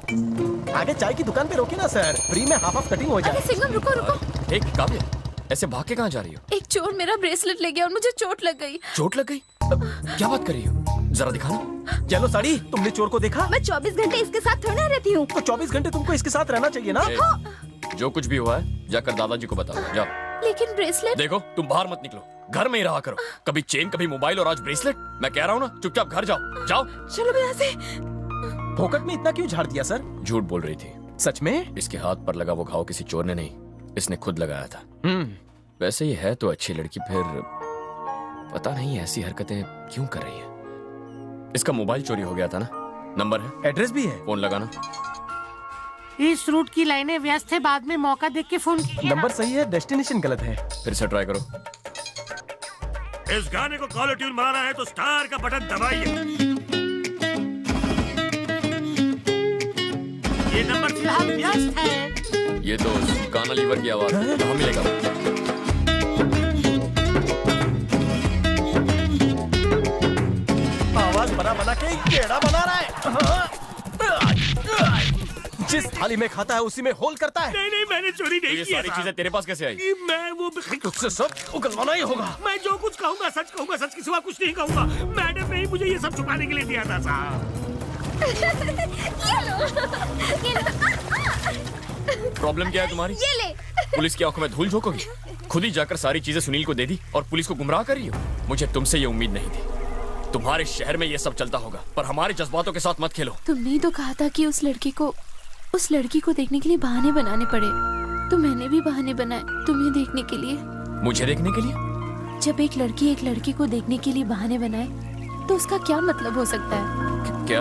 आगे चाय की दुकान पे रोके ना सर, फ्री में हाफ हाफ कटिंग हो जाए। अरे सिंघम रुको रुको। एक काव्या, ऐसे भाग के कहाँ जा रही हो? एक चोर मेरा ब्रेसलेट ले गया और मुझे चोट लग गई। चोट लग गई? क्या बात कर रही हो? जरा दिखाना। चलो साड़ी, तुमने चोर को देखा? मैं 24 घंटे इसके साथ थोड़ी ना रहती हूँ। तो 24 घंटे तुमको इसके साथ रहना चाहिए ना। जो कुछ भी हुआ है जाकर दादाजी को बताओ, जाओ। लेकिन ब्रेसलेट। देखो तुम बाहर मत निकलो, घर में ही रहा करो। कभी चेन, कभी मोबाइल और आज ब्रेसलेट। मैं कह रहा हूँ ना, चुपचाप घर जाओ, जाओ। चलो मैं यहाँ से। फोकट में इतना क्यों झाड़ दिया सर? झूठ बोल रही थी। सच में? इसके हाथ पर लगा वो घाव किसी चोर ने नहीं, इसने खुद लगाया था। वैसे ही है तो अच्छी लड़की, फिर पता नहीं ऐसी हरकतें क्यों कर रही है। इसका मोबाइल चोरी हो गया था ना, नंबर है, एड्रेस भी है, फोन लगाना। इस रूट की लाइनें व्यस्त है, बाद में मौका देख के फोन कीजिए। नंबर सही है, डेस्टिनेशन गलत है। फिर से ट्राई करो। इस गाने को कॉलर ट्यून बनाना है तो स्टार का बटन दबाइए। ये नंबर फिलहाल व्यस्त है। ये तो गाना लीवर की आवाज है, कहाँ मिलेगा? आवाज बना के टेढ़ा बना रहा है। जिस थाली में खाता है उसी में होल करता है। नहीं मैंने चोरी नहीं ये किया। सारी चीजें तेरे पास कैसे आई? मैं वो तुझसे सब उगलवाना ही होगा। मैं जो कुछ कहूँगा सच के सिवा कुछ नहीं कहूँगा। मैडम ने ही मुझे ये सब छुपाने के लिए दिया था साहब। प्रॉब्लम क्या है तुम्हारी? ये ले। पुलिस की आंखों में धूल झोंकोगी? खुद ही जाकर सारी चीजें सुनील को दे दी और पुलिस को गुमराह कर रही हो। मुझे तुमसे ये उम्मीद नहीं थी। तुम्हारे शहर में ये सब चलता होगा, पर हमारे जज्बातों के साथ मत खेलो। तुमने ही तो कहा था कि उस लड़की को देखने के लिए बहाने बनाने पड़े, तो मैंने भी बहाने बनाए तुम्हें देखने के लिए। मुझे देखने के लिए? जब एक लड़की को देखने के लिए बहाने बनाए तो उसका क्या मतलब हो सकता है? क्या?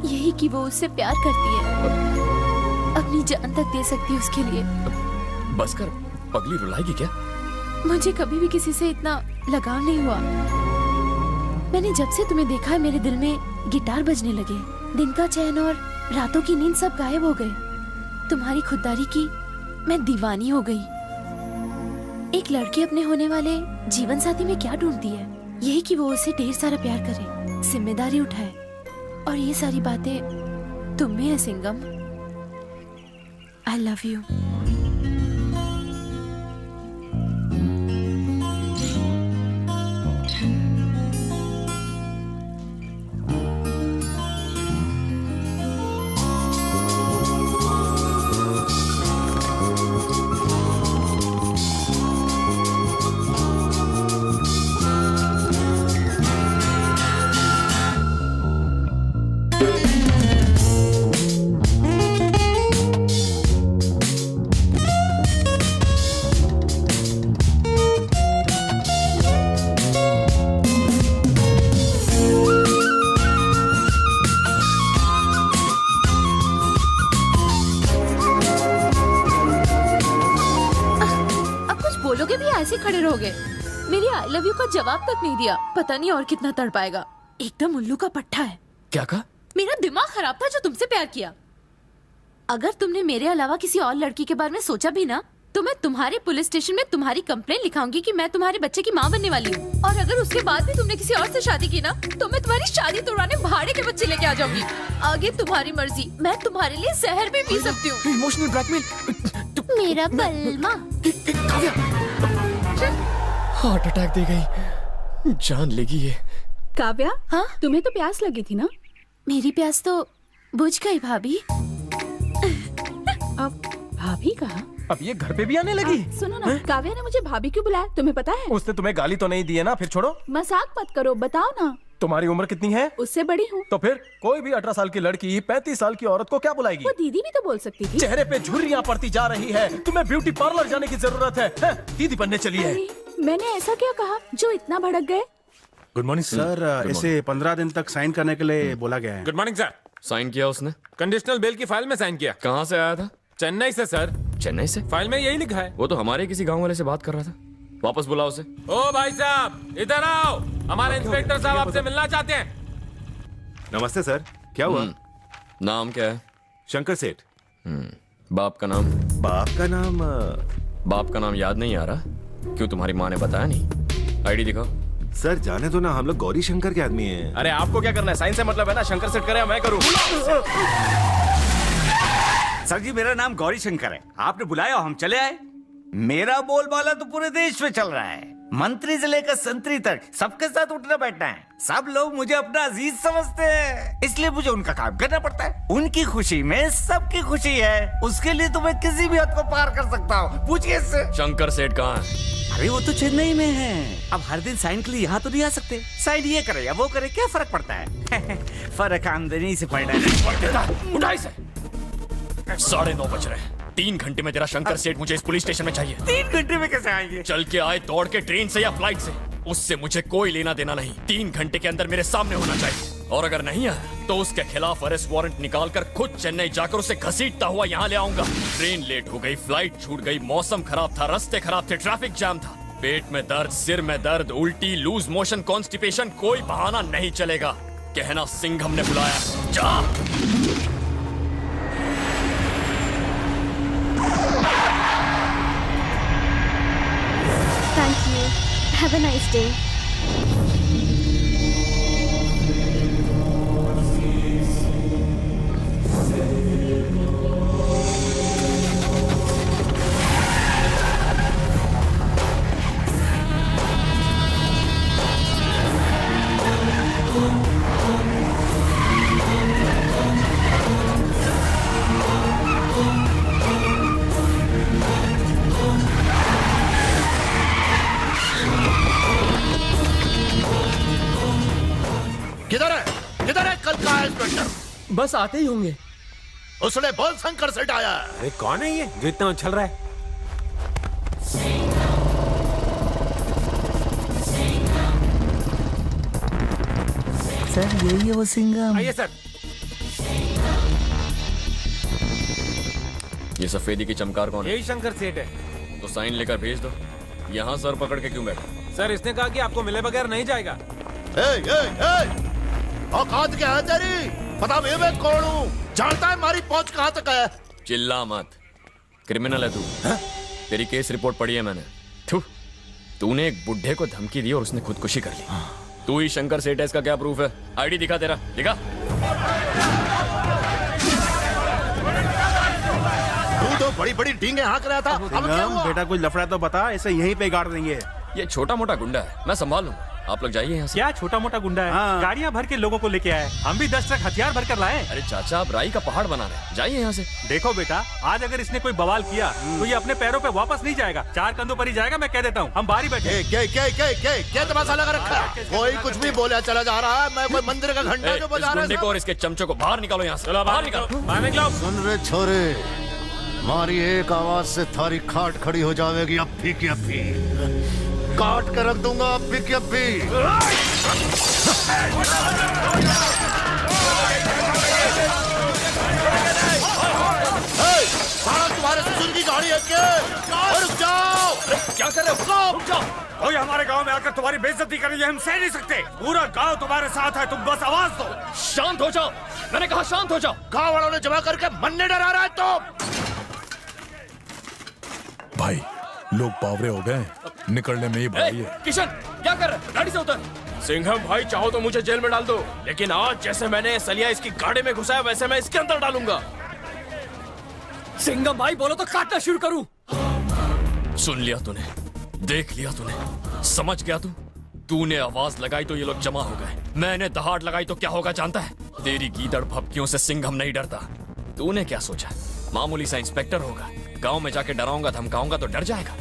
यही कि वो उससे प्यार करती है, अपनी जान तक दे सकती है उसके लिए। बस कर, पगली रुलाएगी क्या? मुझे कभी भी किसी से इतना लगाव नहीं हुआ। मैंने जब से तुम्हें देखा है मेरे दिल में गिटार बजने लगे, दिन का चैन और रातों की नींद सब गायब हो गए। तुम्हारी खुददारी की मैं दीवानी हो गई। एक लड़की अपने होने वाले जीवन साथी में क्या ढूंढती है? यही कि वो उसे ढेर सारा प्यार करे, जिम्मेदारी उठाए, और ये सारी बातें तुम में है सिंघम। I love you. खड़े रहोगे? मेरी आई लव यू का जवाब तक नहीं दिया। पता नहीं और कितना तड़पाएगा। एकदम उल्लू का पट्टा है। क्या कहा? मेरा दिमाग खराब था जो तुमसे प्यार किया। अगर तुमने मेरे अलावा किसी और लड़की के बारे में सोचा भी ना, तो मैं तुम्हारे पुलिस स्टेशन में तुम्हारी कंप्लेंट लिखाऊंगी कि मैं तुम्हारे बच्चे की माँ बनने वाली हूँ। और अगर उसके बाद भी तुमने किसी और से शादी की ना, तो मैं तुम्हारी शादी तोड़वाने भाड़े के बच्चे लेके आ जाऊंगी। आगे तुम्हारी मर्जी। मैं तुम्हारे लिए जहर भी पी सकती हूँ। Emotional blackmail. मेरा बलमा। हार्ट अटैक दे गई, जान लेगी ये। काव्या, हाँ? तुम्हें तो प्यास लगी थी ना? मेरी प्यास तो बुझ गई भाभी। अब भाभी कहा? अब ये घर पे भी आने लगी। सुनो ना, काव्या ने मुझे भाभी क्यों बुलाया, तुम्हें पता है? उसने तुम्हें गाली तो नहीं दी है ना? फिर छोड़ो, मजाक मत करो, बताओ ना। तुम्हारी उम्र कितनी है? उससे बड़ी हूँ। तो फिर कोई भी 18 साल की लड़की 35 साल की औरत को क्या बुलाएगी? वो दीदी भी तो बोल सकती थी। चेहरे पे झुर्रियाँ पड़ती जा रही है। तुम्हें ब्यूटी पार्लर जाने की जरूरत है? दीदी बनने चली है। मैंने ऐसा क्या कहा जो इतना भड़क गए? Good morning sir. इसे 15 दिन तक साइन करने के लिए बोला गया है। Good morning sir. साइन किया उसने? कंडीशनल बेल की फाइल में साइन किया। कहाँ से आया था? चेन्नई से सर। चेन्नई से? फाइल में यही लिखा है। वो तो हमारे किसी गांव वाले से बात कर रहा था। वापस बुलाओ उसे। ओ भाई साहब, इधर आओ, हमारे इंस्पेक्टर साहब आपसे मिलना चाहते हैं। नमस्ते सर, क्या हुआ? नाम क्या है? शंकर सेठ। बाप का नाम? बाप का नाम याद नहीं आ रहा? क्यों, तुम्हारी माँ ने बताया नहीं? आईडी दिखाओ। सर जाने दो ना, हम लोग गौरी शंकर के आदमी हैं। अरे आपको क्या करना है? साइन से मतलब है ना? शंकर सेठ करे या मैं करूं? सर जी मेरा नाम गौरी शंकर है, आपने बुलाया हम चले आए। मेरा बोलबाला तो पूरे देश में चल रहा है, मंत्री से लेकर संतरी तक सबके साथ उठना बैठना है। सब लोग मुझे अपना अजीज समझते हैं, इसलिए मुझे उनका काम करना पड़ता है। उनकी खुशी में सबकी खुशी है, उसके लिए तो मैं किसी भी हद को पार कर सकता हूँ। पूछिए इससे। शंकर सेठ कहाँ है? अरे वो तो चेन्नई में है, अब हर दिन साइन के लिए यहाँ तो नहीं आ सकते। साइन ये करे या वो करे, क्या फर्क पड़ता है? फर्क आमदनी से पड़ रहा है। उठाई से 9:30 बज रहे हैं। 3 घंटे में तेरा शंकर सेठ मुझे इस पुलिस स्टेशन में चाहिए। 3 घंटे में कैसे आएंगे? चल के आए, दौड़ के, ट्रेन से या फ्लाइट से, उससे मुझे कोई लेना देना नहीं। 3 घंटे के अंदर मेरे सामने होना चाहिए, और अगर नहीं आया तो उसके खिलाफ अरेस्ट वारंट निकालकर खुद चेन्नई जाकर उसे घसीटता हुआ यहाँ ले आऊंगा। ट्रेन लेट हो गई, फ्लाइट छूट गई, मौसम खराब था, रास्ते खराब थे, ट्रैफिक जाम था, पेट में दर्द, सिर में दर्द, उल्टी, लूज मोशन, कॉन्स्टिपेशन, कोई बहाना नहीं चलेगा। कहना सिंघम ने बुलाया। जा। Thank you. Have a nice day. किधर है कल का इंस्पेक्टर? बस आते ही होंगे। उसने बोल शंकर सेठ आया। अरे कौन है ये जो इतना उछल रहा है? सर यही है वो सिंघम। आइए सर। ये सफेदी की चमकार कौन है? यही शंकर सेठ है। तो साइन लेकर भेज दो। यहाँ सर पकड़ के क्यों बैठा? सर इसने कहा कि आपको मिले बगैर नहीं जाएगा। औकात क्या है तेरी? पता भी मैं कौन हूँ? जानता है हमारी पहुंच कहाँ तक है? चिल्ला मत, क्रिमिनल है तू। तेरी केस रिपोर्ट पढ़ी है मैंने। तूने एक बुढ़े को धमकी दी और उसने खुदकुशी कर ली। तू ही शंकर सेठ है, इसका क्या प्रूफ है? आईडी दिखा तेरा, दिखा। तू तो बड़ी बड़ी डींगे हाँक रहा था, अब क्या हुआ? बेटा कुछ लफड़ा तो बता, ऐसे यहीं पे गाड़ देंगे। ये छोटा मोटा गुंडा है, मैं संभाल लूंगा। आप लोग जाइए यहाँ से। क्या छोटा मोटा गुंडा है? हाँ। गाड़ियाँ भर के लोगों को लेके आए, हम भी 10 ट्रक हथियार भर कर लाए। अरे चाचा, आप राई का पहाड़ बना रहे हैं, जाइए यहाँ से। देखो बेटा, आज अगर इसने कोई बवाल किया तो ये अपने पैरों पे वापस नहीं जाएगा, 4 कंधों पर ही जाएगा। मैं कह देता हूँ, हम बाहर ही बैठे। क्या तमाशा लगा रखा है? कोई कुछ भी बोला चला जा रहा है। मैं कोई मंदिर का घंटा जो बजा रहा है। और इसके चमचों को बाहर निकालो यहाँ से। चलो बाहर निकालो, बाहर निकालो। सुन रे छोरे, हमारी एक आवाज से थारी खाट खड़ी हो जाएगी। अभी की अभी काट कर रख दूंगा, अभी की अभी। तुम्हारे ससुर की गाड़ी है क्या? रुक जाओ। क्या कर रहे हो? रुक जाओ। कोई हमारे गांव में आकर तुम्हारी बेइज्जती करे ये हम सह नहीं सकते। पूरा गांव तुम्हारे साथ है, तुम बस आवाज दो। शांत हो जाओ, मैंने कहा शांत हो जाओ। गांव वालों ने जमा करके मन्ने डरा रहा है तो। भाई लोग पावरे हो गए, निकलने में ही भाई है। किशन क्या कर रहे हैं? गाड़ी से उतर। सिंघम भाई चाहो तो मुझे जेल में डाल दो, लेकिन आज जैसे मैंने सलिया इसकी गाड़ी में घुसाया वैसे मैं इसके अंदर डालूंगा। सिंघम भाई बोलो तो काटना शुरू करूं। सुन लिया तूने, देख लिया तूने, समझ गया तूने आवाज लगाई तो ये लोग जमा हो गए। मैंने दहाड़ लगाई तो क्या होगा जानता है? तेरी गीदड़ भभकियों से सिंघम नहीं डरता। तूने क्या सोचा मामूली सा इंस्पेक्टर होगा, गांव में जाके डराऊंगा धमकाऊंगा तो डर जाएगा?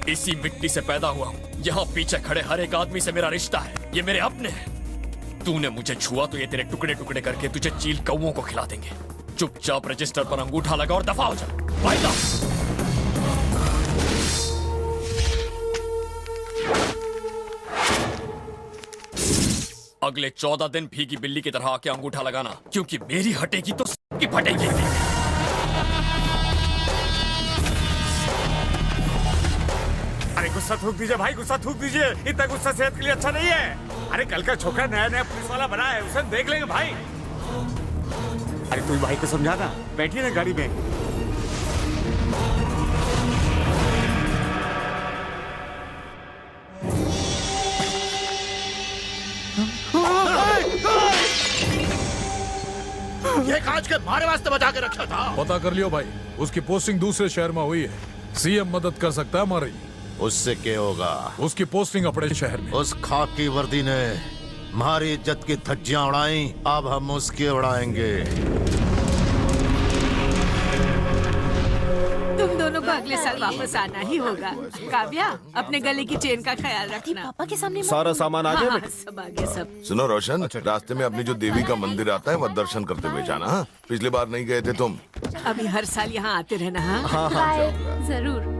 इसी मिट्टी से पैदा हुआ हूँ, यहाँ पीछे खड़े हर एक आदमी से मेरा रिश्ता है, ये मेरे अपने हैं। तूने मुझे छुआ तो ये तेरे टुकड़े टुकड़े करके तुझे चील कौवों को खिला देंगे। चुपचाप रजिस्टर पर अंगूठा लगा और दफा हो जा। वाइदा। अगले 14 दिन भीगी बिल्ली की तरह आके अंगूठा लगाना, क्योंकि मेरी हटेगी तो सबकी फटेगी। अरे गुस्सा थूक दीजिए भाई, गुस्सा थूक दीजिए। इतना गुस्सा सेहत के लिए अच्छा नहीं है। अरे कल का छोकरा नया नया पुलिस वाला बना है, उसे देख लेंगे भाई। अरे तू भाई को समझा ना, बैठिए ना गाड़ी में। ये कहाँ राज के मारे वास्ते बचा के रखा था। पता कर लियो भाई, उसकी पोस्टिंग दूसरे शहर में हुई है। सीएम मदद कर सकता है हमारी। उससे क्या होगा? उसकी पोस्टिंग अपने शहर में। उस खाकी वर्दी ने हमारी इज्जत की धज्जियां उड़ाई, अब हम उसकी उड़ाएंगे। तुम दोनों को अगले साल वापस आना ही होगा। काव्या, अपने गले की चेन का ख्याल रखना। पापा के सामने सारा सामान आ गया हाँ, बेटा? सब आ गया सब। सुनो रोशन, रास्ते में अपनी जो देवी का मंदिर आता है वह दर्शन करते हुए जाना। हाँ? पिछली बार नहीं गए थे तुम। अभी हर साल यहाँ आते रहना। हाँ बाय। जरूर।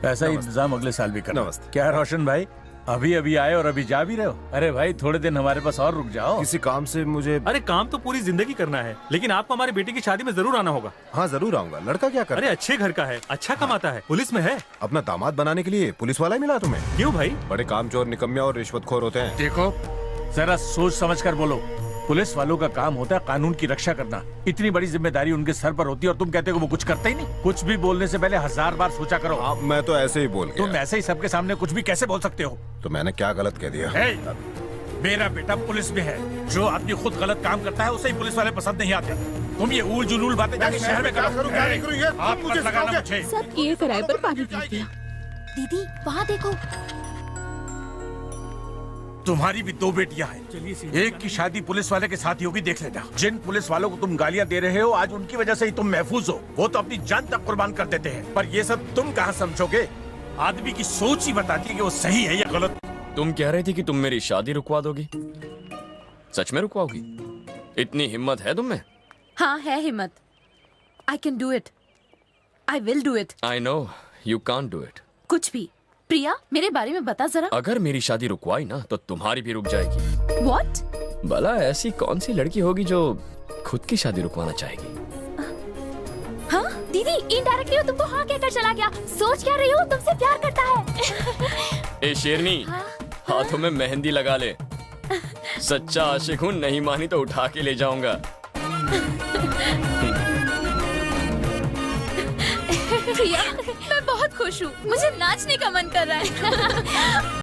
ऐसा ही इंतजाम अगले साल भी करना। क्या रोशन भाई, अभी अभी आए और अभी जा भी रहे हो? अरे भाई थोड़े दिन हमारे पास और रुक जाओ। किसी काम से मुझे। अरे काम तो पूरी जिंदगी करना है, लेकिन आपको हमारी बेटी की शादी में जरूर आना होगा। हाँ जरूर आऊंगा। लड़का क्या कर? अरे अच्छे घर का है, अच्छा कमाता है, पुलिस में है। अपना दामाद बनाने के लिए पुलिस वाला ही मिला तुम्हें? क्यों भाई? बड़े कामचोर, निकम्मे और रिश्वतखोर होते हैं। देखो जरा सोच समझ कर बोलो। पुलिस वालों का काम होता है कानून की रक्षा करना। इतनी बड़ी जिम्मेदारी उनके सर पर होती है और तुम कहते हो वो कुछ करते ही नहीं। कुछ भी बोलने से पहले 1000 बार सोचा करो। मैं तो ऐसे ही बोल गया। तुम ऐसे ही सबके सामने कुछ भी कैसे बोल सकते हो? तो मैंने क्या गलत कह दिया? मेरा बेटा पुलिस में है। जो आदमी खुद गलत काम करता है उसे ही पुलिस वाले पसंद नहीं आते। तुम ये ऊल जुलूल बातें जाके शहर में करो। आप मत लगाना मुझे। सब किए कराए पर पानी पी दिया। दीदी वहाँ देखो। तुम्हारी भी 2 बेटियां हैं। एक की शादी पुलिस वाले के साथ ही होगी, देख लेना। जिन पुलिस वालों को तुम गालियां दे रहे हो आज उनकी वजह से ही तुम महफूज हो। वो तो अपनी जान तक कुर्बान कर देते हैं, पर ये सब तुम कहाँ समझोगे? आदमी की सोच ही बताती है कि वो सही है या गलत। तुम कह रही थी कि तुम मेरी शादी रुकवा दोगी। सच में रुकवाओगी? इतनी हिम्मत है तुम में? हाँ है हिम्मत। I can do it. I will do it. I know you can't do it. कुछ भी। प्रिया मेरे बारे में बता जरा। अगर मेरी शादी रुकवाई ना तो तुम्हारी भी रुक जाएगी। What? भला ऐसी कौन सी लड़की होगी जो खुद की शादी रुकवाना चाहेगी? हाँ दीदी इनडायरेक्टली वो तुमको हाँ कहकर चला गया। सोच क्या रही हो? तुमसे प्यार करता है। ए शेरनी, हाथों में मेहंदी लगा ले। सच्चा आशिक हूँ, नहीं मानी तो उठा के ले जाऊंगा। प्रिया मैं बहुत खुश हूँ। मुझे नाचने का मन कर रहा है।